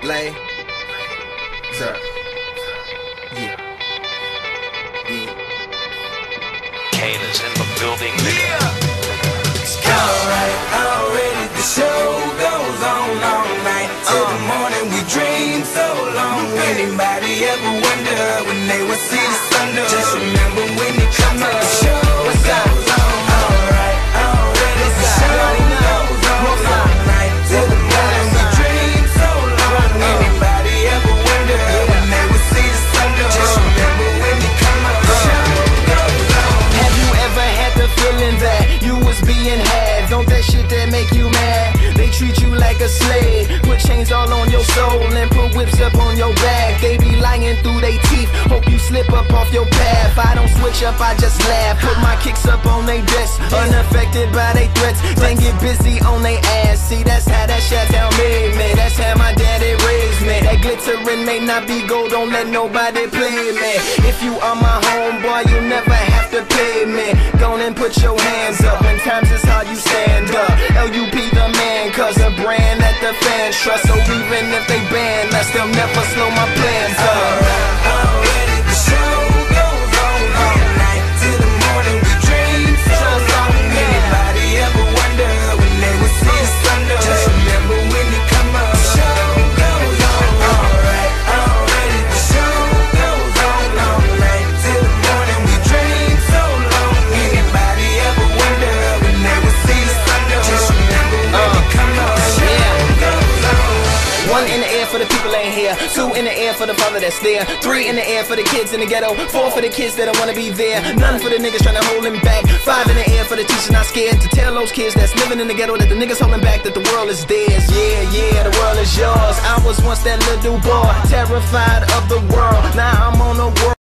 Lay. Sir. Yeah. Kane is in the building. Alright, already the show goes on all night till the morning. We dream so long. Anybody ever wonder when they will see the sun? Just remember when it comes up, the show goes on. Alright, already the show goes on all night till the morning. We dream so long. Anybody ever wonder when they will see the sun? Just remember when it comes up, the show goes on. Have you ever had the feeling that you was being had? Don't that shit that make you mad? They treat you like a slave, put chains all on your soul and put whips up on your back. They be lying through they teeth, hope you slip up off your path. I don't switch up, I just laugh, put my kicks up on they desk, unaffected by they threats. Then get busy on they ass. See, that's how that Chi-Town made me, that's how my daddy raised me. That glittering may not be gold, don't let nobody play me. If you are my homeboy, you never have to pay me. Go and put your hands up, when times is hard you stand up. LUP the man, cause a brand that the fans trust. So even if they ban us, they'll never slow my plans up. Already the show goes on all night till the morning. We dream so long. Anybody ever wonder when they will see the sun? Just remember when you come up, the show goes on. Alright, already the show goes on all night till the morning. We dream so long. Anybody ever wonder when they will see the sun? Just remember when you come up, the show goes on. One in the air for the people ain't here, two in the air for the father that's there, three in the air for the kids in the ghetto, four for the kids that don't wanna be there, none for the niggas trying to hold him back, five in the air for the teachers not scared to tell those kids that's living in the ghetto that the niggas holding back, that the world is theirs. Yeah, yeah, the world is yours. I was once that little boy, terrified of the world. Now I'm on the world.